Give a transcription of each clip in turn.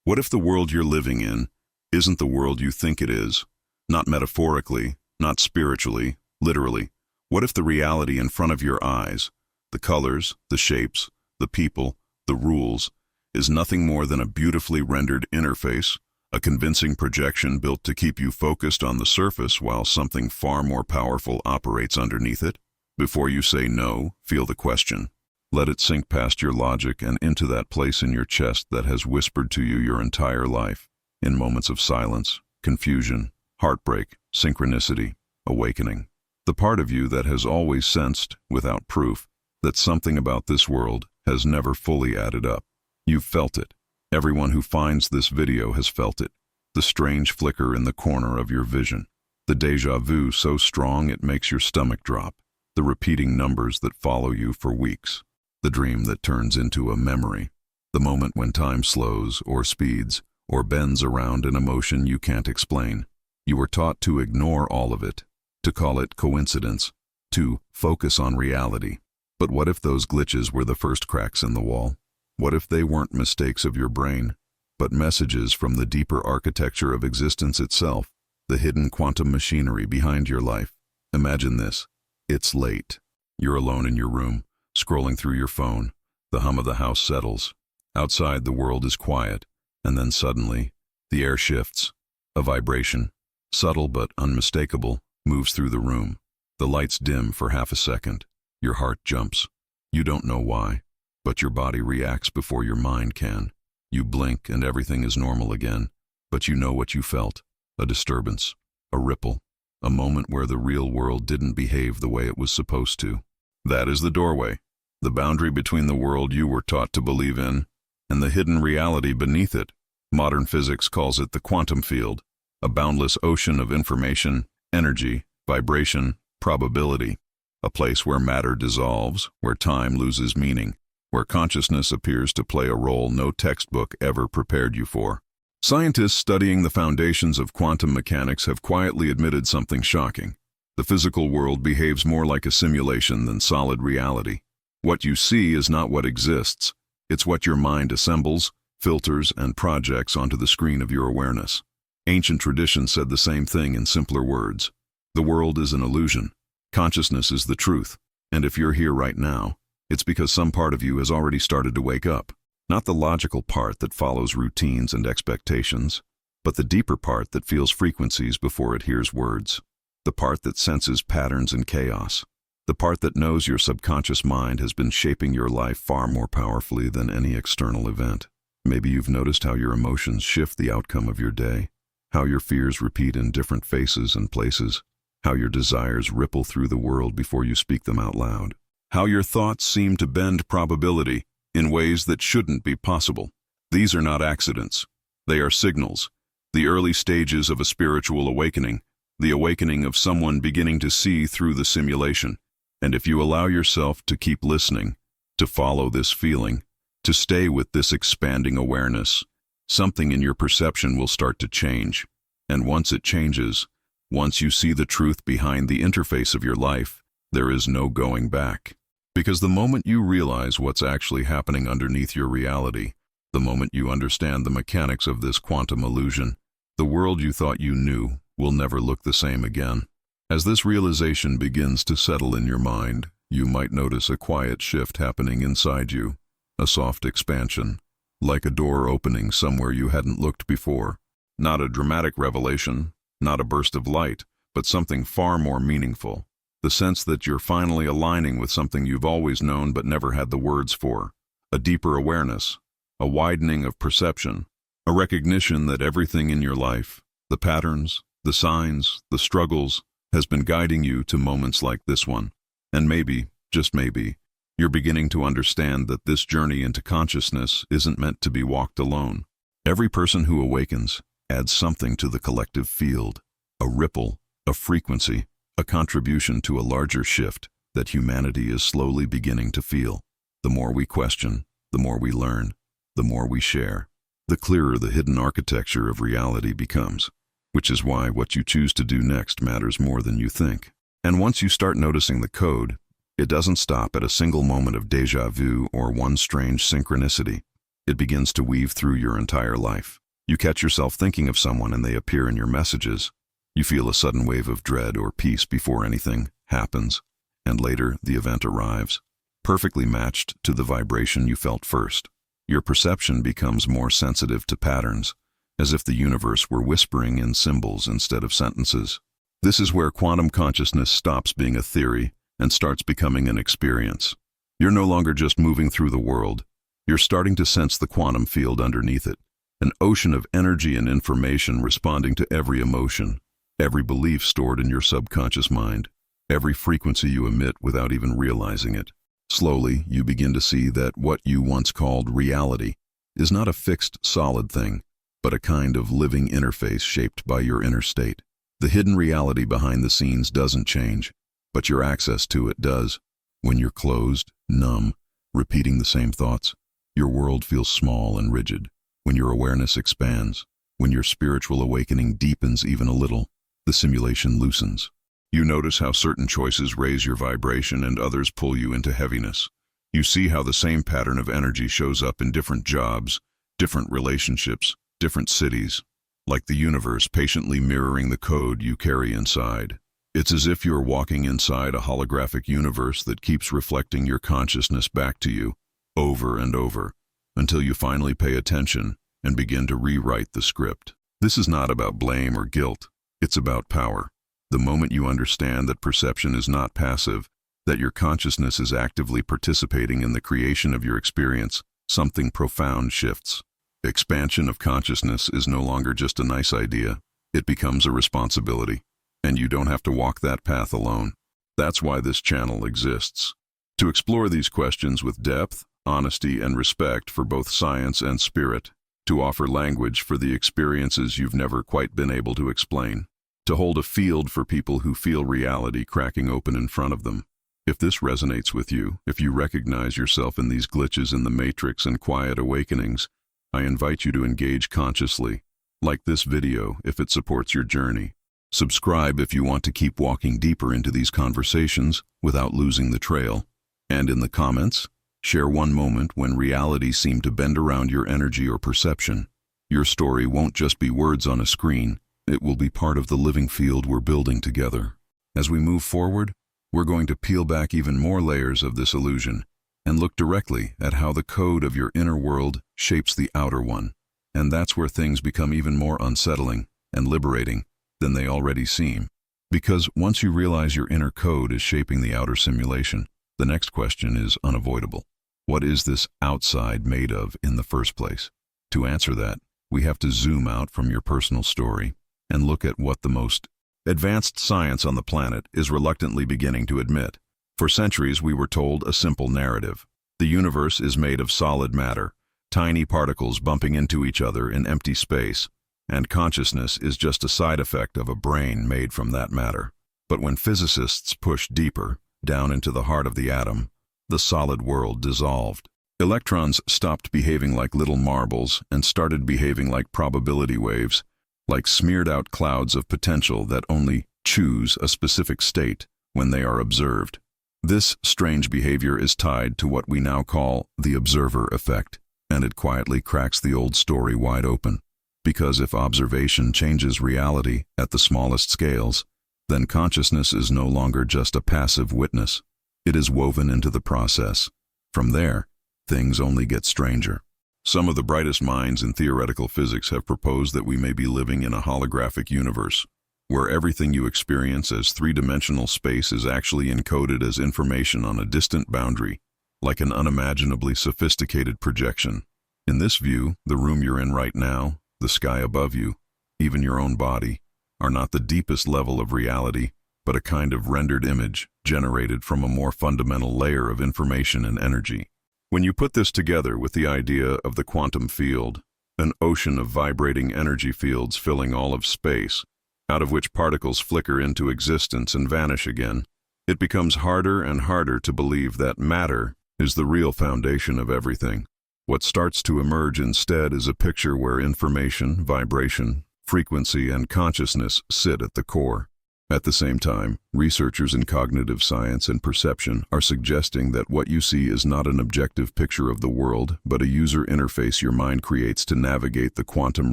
What if the world you're living in isn't the world you think it is? Not metaphorically, not spiritually, literally. What if the reality in front of your eyes, the colors, the shapes, the people, the rules, is nothing more than a beautifully rendered interface, a convincing projection built to keep you focused on the surface while something far more powerful operates underneath it? Before you say no, feel the question. Let it sink past your logic and into that place in your chest that has whispered to you your entire life, in moments of silence, confusion, heartbreak, synchronicity, awakening. The part of you that has always sensed, without proof, that something about this world has never fully added up. You've felt it. Everyone who finds this video has felt it. The strange flicker in the corner of your vision. The déjà vu so strong it makes your stomach drop. The repeating numbers that follow you for weeks. The dream that turns into a memory. The moment when time slows or speeds or bends around an emotion you can't explain. You were taught to ignore all of it, to call it coincidence, to focus on reality. But what if those glitches were the first cracks in the wall? What if they weren't mistakes of your brain, but messages from the deeper architecture of existence itself, the hidden quantum machinery behind your life? Imagine this. It's late. You're alone in your room, scrolling through your phone. The hum of the house settles. Outside, the world is quiet, and then suddenly, the air shifts. A vibration, subtle but unmistakable, moves through the room. The lights dim for half a second. Your heart jumps. You don't know why, but your body reacts before your mind can. You blink and everything is normal again, but you know what you felt. A disturbance, a ripple, a moment where the real world didn't behave the way it was supposed to. That is the doorway, the boundary between the world you were taught to believe in and the hidden reality beneath it. Modern physics calls it the quantum field, a boundless ocean of information, energy, vibration, probability, a place where matter dissolves, where time loses meaning, where consciousness appears to play a role no textbook ever prepared you for. Scientists studying the foundations of quantum mechanics have quietly admitted something shocking. The physical world behaves more like a simulation than solid reality. What you see is not what exists. It's what your mind assembles, filters, and projects onto the screen of your awareness. Ancient tradition said the same thing in simpler words. The world is an illusion. Consciousness is the truth. And if you're here right now, it's because some part of you has already started to wake up. Not the logical part that follows routines and expectations, but the deeper part that feels frequencies before it hears words. The part that senses patterns and chaos. The part that knows your subconscious mind has been shaping your life far more powerfully than any external event. Maybe you've noticed how your emotions shift the outcome of your day, how your fears repeat in different faces and places, how your desires ripple through the world before you speak them out loud, how your thoughts seem to bend probability in ways that shouldn't be possible. These are not accidents. They are signals, the early stages of a spiritual awakening, the awakening of someone beginning to see through the simulation. And if you allow yourself to keep listening, to follow this feeling, to stay with this expanding awareness, something in your perception will start to change. And once it changes, once you see the truth behind the interface of your life, there is no going back. Because the moment you realize what's actually happening underneath your reality, the moment you understand the mechanics of this quantum illusion, the world you thought you knew will never look the same again. As this realization begins to settle in your mind, you might notice a quiet shift happening inside you, a soft expansion, like a door opening somewhere you hadn't looked before. Not a dramatic revelation, not a burst of light, but something far more meaningful. The sense that you're finally aligning with something you've always known but never had the words for. A deeper awareness, a widening of perception, a recognition that everything in your life, the patterns, the signs, the struggles, has been guiding you to moments like this one. And maybe, just maybe, you're beginning to understand that this journey into consciousness isn't meant to be walked alone. Every person who awakens adds something to the collective field, a ripple, a frequency, a contribution to a larger shift that humanity is slowly beginning to feel. The more we question, the more we learn, the more we share, the clearer the hidden architecture of reality becomes. Which is why what you choose to do next matters more than you think. And once you start noticing the code, it doesn't stop at a single moment of déjà vu or one strange synchronicity. It begins to weave through your entire life. You catch yourself thinking of someone and they appear in your messages. You feel a sudden wave of dread or peace before anything happens, and later the event arrives, perfectly matched to the vibration you felt first. Your perception becomes more sensitive to patterns, as if the universe were whispering in symbols instead of sentences. This is where quantum consciousness stops being a theory and starts becoming an experience. You're no longer just moving through the world. You're starting to sense the quantum field underneath it, an ocean of energy and information responding to every emotion, every belief stored in your subconscious mind, every frequency you emit without even realizing it. Slowly, you begin to see that what you once called reality is not a fixed, solid thing, but a kind of living interface shaped by your inner state. The hidden reality behind the scenes doesn't change, but your access to it does. When you're closed, numb, repeating the same thoughts, your world feels small and rigid. When your awareness expands, when your spiritual awakening deepens even a little, the simulation loosens. You notice how certain choices raise your vibration and others pull you into heaviness. You see how the same pattern of energy shows up in different jobs, different relationships, different cities, like the universe patiently mirroring the code you carry inside. It's as if you're walking inside a holographic universe that keeps reflecting your consciousness back to you, over and over, until you finally pay attention and begin to rewrite the script. This is not about blame or guilt, it's about power. The moment you understand that perception is not passive, that your consciousness is actively participating in the creation of your experience, something profound shifts. Expansion of consciousness is no longer just a nice idea, it becomes a responsibility, and you don't have to walk that path alone. That's why this channel exists. To explore these questions with depth, honesty, and respect for both science and spirit, to offer language for the experiences you've never quite been able to explain, to hold a field for people who feel reality cracking open in front of them. If this resonates with you, if you recognize yourself in these glitches in the matrix and quiet awakenings, I invite you to engage consciously. Like this video if it supports your journey. Subscribe if you want to keep walking deeper into these conversations without losing the trail. And in the comments, share one moment when reality seemed to bend around your energy or perception. Your story won't just be words on a screen, it will be part of the living field we're building together. As we move forward, we're going to peel back even more layers of this illusion and look directly at how the code of your inner world shapes the outer one. And that's where things become even more unsettling and liberating than they already seem. Because once you realize your inner code is shaping the outer simulation, the next question is unavoidable. What is this outside made of in the first place? To answer that, we have to zoom out from your personal story and look at what the most advanced science on the planet is reluctantly beginning to admit. For centuries, we were told a simple narrative. The universe is made of solid matter, tiny particles bumping into each other in empty space, and consciousness is just a side effect of a brain made from that matter. But when physicists pushed deeper, down into the heart of the atom, the solid world dissolved. Electrons stopped behaving like little marbles and started behaving like probability waves, like smeared-out clouds of potential that only choose a specific state when they are observed. This strange behavior is tied to what we now call the observer effect, and it quietly cracks the old story wide open. Because if observation changes reality at the smallest scales, then consciousness is no longer just a passive witness. It is woven into the process. From there, things only get stranger. Some of the brightest minds in theoretical physics have proposed that we may be living in a holographic universe, where everything you experience as three-dimensional space is actually encoded as information on a distant boundary, like an unimaginably sophisticated projection. In this view, the room you're in right now, the sky above you, even your own body, are not the deepest level of reality, but a kind of rendered image generated from a more fundamental layer of information and energy. When you put this together with the idea of the quantum field, an ocean of vibrating energy fields filling all of space, out of which particles flicker into existence and vanish again, it becomes harder and harder to believe that matter is the real foundation of everything. What starts to emerge instead is a picture where information, vibration, frequency, and consciousness sit at the core. At the same time, researchers in cognitive science and perception are suggesting that what you see is not an objective picture of the world, but a user interface your mind creates to navigate the quantum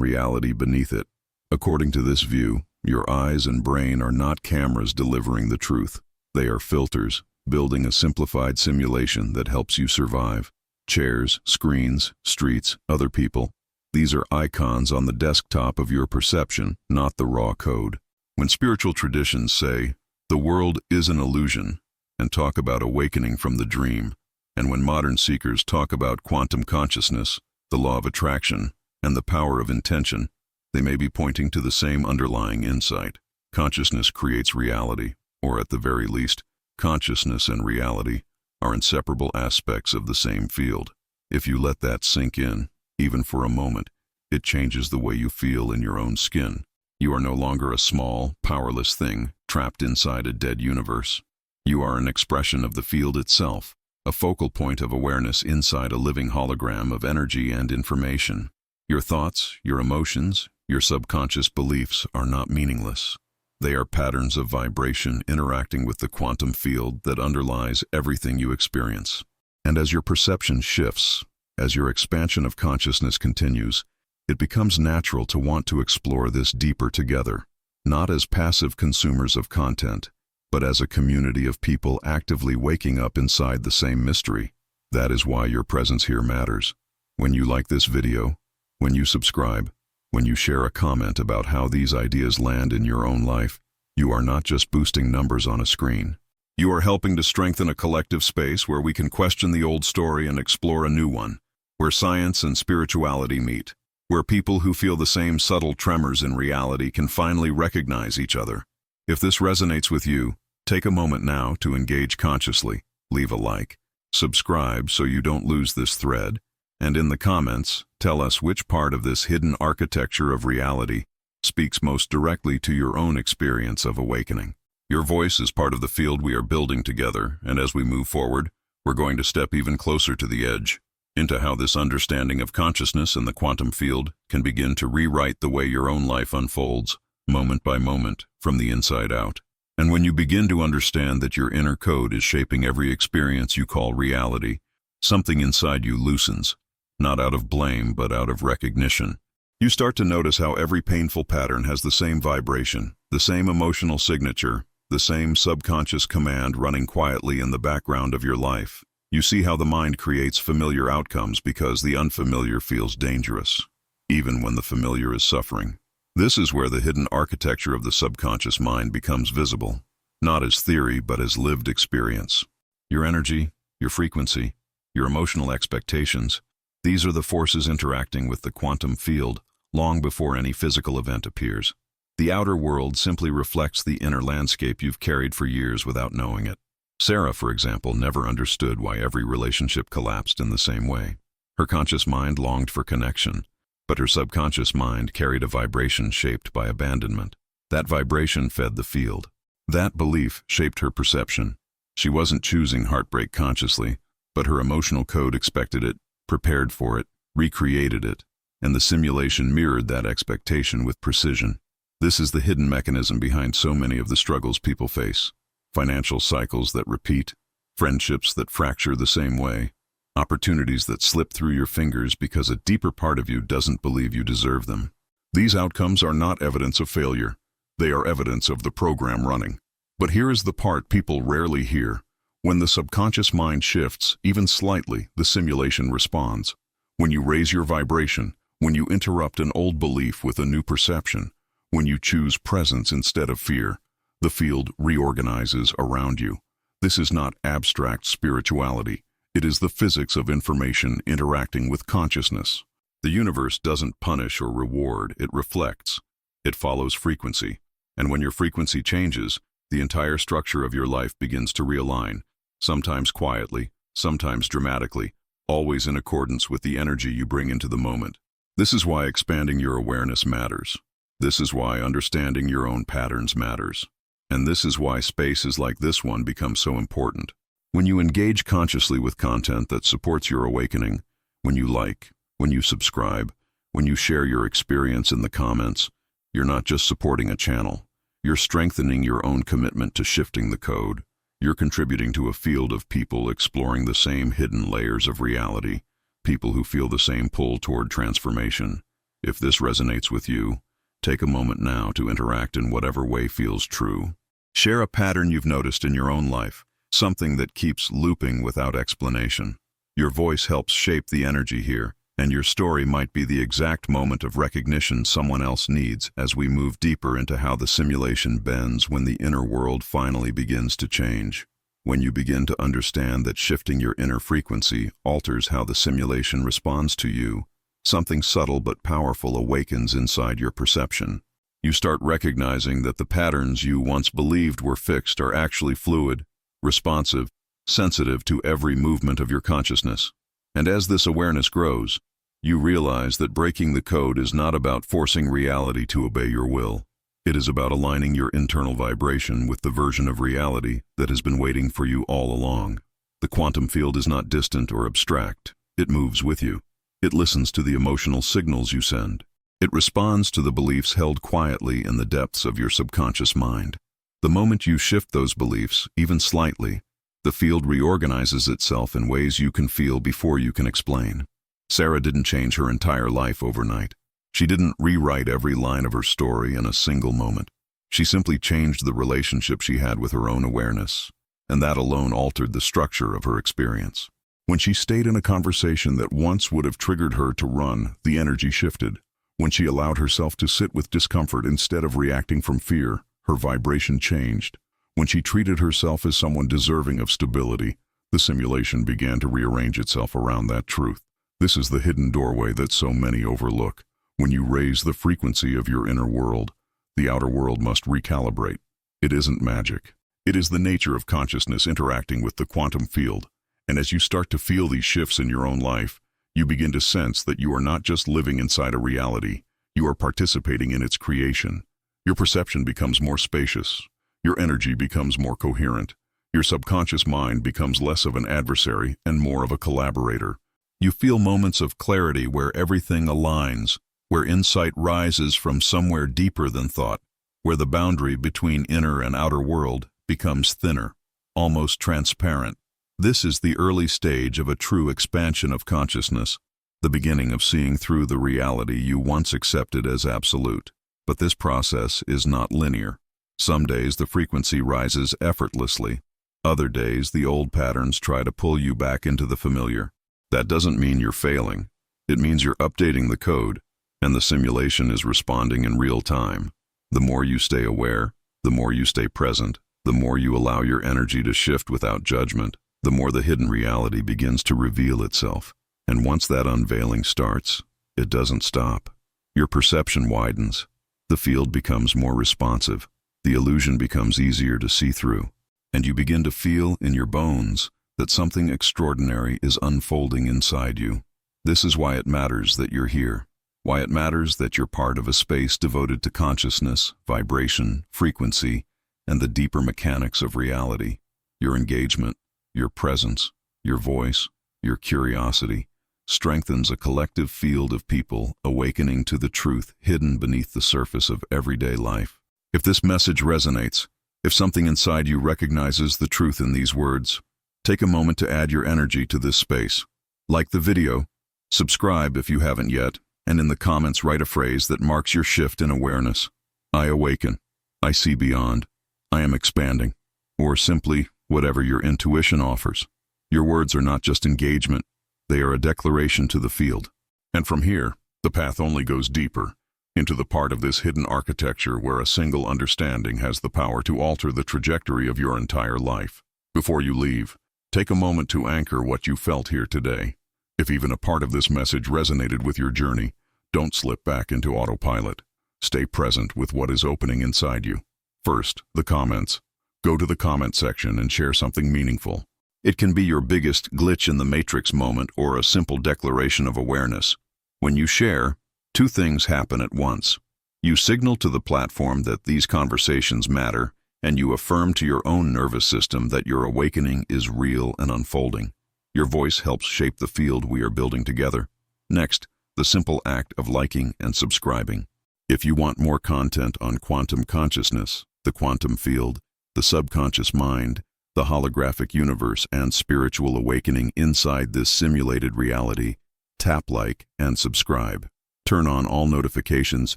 reality beneath it. According to this view, your eyes and brain are not cameras delivering the truth. They are filters, building a simplified simulation that helps you survive. Chairs, screens, streets, other people. These are icons on the desktop of your perception, not the raw code. When spiritual traditions say, the world is an illusion, and talk about awakening from the dream, and when modern seekers talk about quantum consciousness, the law of attraction, and the power of intention, they may be pointing to the same underlying insight. Consciousness creates reality, or at the very least, consciousness and reality are inseparable aspects of the same field. If you let that sink in, even for a moment, it changes the way you feel in your own skin. You are no longer a small, powerless thing trapped inside a dead universe. You are an expression of the field itself, a focal point of awareness inside a living hologram of energy and information. Your thoughts, your emotions, your subconscious beliefs are not meaningless. They are patterns of vibration interacting with the quantum field that underlies everything you experience. And as your perception shifts, as your expansion of consciousness continues, it becomes natural to want to explore this deeper together, not as passive consumers of content, but as a community of people actively waking up inside the same mystery. That is why your presence here matters. When you like this video, when you subscribe, when you share a comment about how these ideas land in your own life, you are not just boosting numbers on a screen. You are helping to strengthen a collective space where we can question the old story and explore a new one, where science and spirituality meet, where people who feel the same subtle tremors in reality can finally recognize each other. If this resonates with you, take a moment now to engage consciously, leave a like, subscribe so you don't lose this thread, and in the comments, tell us which part of this hidden architecture of reality speaks most directly to your own experience of awakening. Your voice is part of the field we are building together, and as we move forward, we're going to step even closer to the edge, into how this understanding of consciousness and the quantum field can begin to rewrite the way your own life unfolds, moment by moment, from the inside out. And when you begin to understand that your inner code is shaping every experience you call reality, something inside you loosens, not out of blame but out of recognition. You start to notice how every painful pattern has the same vibration, the same emotional signature, the same subconscious command running quietly in the background of your life. You see how the mind creates familiar outcomes because the unfamiliar feels dangerous, even when the familiar is suffering. This is where the hidden architecture of the subconscious mind becomes visible, not as theory but as lived experience. Your energy, your frequency, your emotional expectations, these are the forces interacting with the quantum field long before any physical event appears. The outer world simply reflects the inner landscape you've carried for years without knowing it. Sarah, for example, never understood why every relationship collapsed in the same way. Her conscious mind longed for connection, but her subconscious mind carried a vibration shaped by abandonment. That vibration fed the field. That belief shaped her perception. She wasn't choosing heartbreak consciously, but her emotional code expected it, prepared for it, recreated it, and the simulation mirrored that expectation with precision. This is the hidden mechanism behind so many of the struggles people face. Financial cycles that repeat, friendships that fracture the same way, opportunities that slip through your fingers because a deeper part of you doesn't believe you deserve them. These outcomes are not evidence of failure. They are evidence of the program running. But here is the part people rarely hear. When the subconscious mind shifts, even slightly, the simulation responds. When you raise your vibration, when you interrupt an old belief with a new perception, when you choose presence instead of fear, the field reorganizes around you. This is not abstract spirituality. It is the physics of information interacting with consciousness. The universe doesn't punish or reward, it reflects. It follows frequency. And when your frequency changes, the entire structure of your life begins to realign, sometimes quietly, sometimes dramatically, always in accordance with the energy you bring into the moment. This is why expanding your awareness matters. This is why understanding your own patterns matters. And this is why spaces like this one become so important. When you engage consciously with content that supports your awakening, when you like, when you subscribe, when you share your experience in the comments, you're not just supporting a channel. You're strengthening your own commitment to shifting the code. You're contributing to a field of people exploring the same hidden layers of reality, people who feel the same pull toward transformation. If this resonates with you, take a moment now to interact in whatever way feels true. Share a pattern you've noticed in your own life, something that keeps looping without explanation. Your voice helps shape the energy here, and your story might be the exact moment of recognition someone else needs as we move deeper into how the simulation bends when the inner world finally begins to change. When you begin to understand that shifting your inner frequency alters how the simulation responds to you, something subtle but powerful awakens inside your perception. You start recognizing that the patterns you once believed were fixed are actually fluid, responsive, sensitive to every movement of your consciousness. And as this awareness grows, you realize that breaking the code is not about forcing reality to obey your will. It is about aligning your internal vibration with the version of reality that has been waiting for you all along. The quantum field is not distant or abstract. It moves with you. It listens to the emotional signals you send. It responds to the beliefs held quietly in the depths of your subconscious mind. The moment you shift those beliefs, even slightly, the field reorganizes itself in ways you can feel before you can explain. Sarah didn't change her entire life overnight. She didn't rewrite every line of her story in a single moment. She simply changed the relationship she had with her own awareness, and that alone altered the structure of her experience. When she stayed in a conversation that once would have triggered her to run, the energy shifted. When she allowed herself to sit with discomfort instead of reacting from fear, her vibration changed. When she treated herself as someone deserving of stability, the simulation began to rearrange itself around that truth. This is the hidden doorway that so many overlook. When you raise the frequency of your inner world, the outer world must recalibrate. It isn't magic. It is the nature of consciousness interacting with the quantum field. And as you start to feel these shifts in your own life, you begin to sense that you are not just living inside a reality, you are participating in its creation. Your perception becomes more spacious. Your energy becomes more coherent. Your subconscious mind becomes less of an adversary and more of a collaborator. You feel moments of clarity where everything aligns, where insight rises from somewhere deeper than thought, where the boundary between inner and outer world becomes thinner, almost transparent. This is the early stage of a true expansion of consciousness, the beginning of seeing through the reality you once accepted as absolute. But this process is not linear. Some days the frequency rises effortlessly. Other days the old patterns try to pull you back into the familiar. That doesn't mean you're failing. It means you're updating the code, and the simulation is responding in real time. The more you stay aware, the more you stay present, the more you allow your energy to shift without judgment, the more the hidden reality begins to reveal itself. And once that unveiling starts, it doesn't stop. Your perception widens. The field becomes more responsive. The illusion becomes easier to see through, and you begin to feel in your bones that something extraordinary is unfolding inside you. This is why it matters that you're here, why it matters that you're part of a space devoted to consciousness, vibration, frequency, and the deeper mechanics of reality. Your engagement, your presence, your voice, your curiosity strengthens a collective field of people awakening to the truth hidden beneath the surface of everyday life. If this message resonates, if something inside you recognizes the truth in these words, take a moment to add your energy to this space. Like the video, subscribe if you haven't yet, and in the comments write a phrase that marks your shift in awareness. I awaken. I see beyond. I am expanding. Or simply, whatever your intuition offers. Your words are not just engagement, they are a declaration to the field. And from here, the path only goes deeper, into the part of this hidden architecture where a single understanding has the power to alter the trajectory of your entire life. Before you leave, take a moment to anchor what you felt here today. If even a part of this message resonated with your journey, don't slip back into autopilot. Stay present with what is opening inside you. First, the comments. Go to the comment section and share something meaningful. It can be your biggest glitch in the matrix moment or a simple declaration of awareness. When you share, two things happen at once. You signal to the platform that these conversations matter, and you affirm to your own nervous system that your awakening is real and unfolding. Your voice helps shape the field we are building together. Next, the simple act of liking and subscribing. If you want more content on quantum consciousness, the quantum field, the subconscious mind, the holographic universe, and spiritual awakening inside this simulated reality. Tap like and subscribe. Turn on all notifications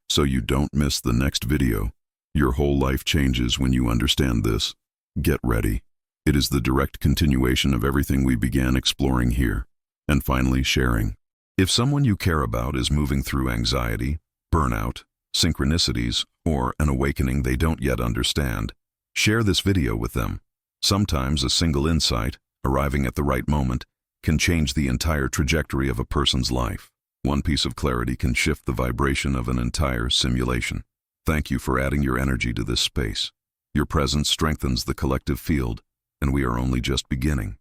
so you don't miss the next video. Your whole life changes when you understand this. Get ready. It is the direct continuation of everything we began exploring here. And finally, sharing. If someone you care about is moving through anxiety, burnout, synchronicities, or an awakening they don't yet understand, share this video with them. Sometimes a single insight, arriving at the right moment, can change the entire trajectory of a person's life. One piece of clarity can shift the vibration of an entire simulation. Thank you for adding your energy to this space. Your presence strengthens the collective field, and we are only just beginning.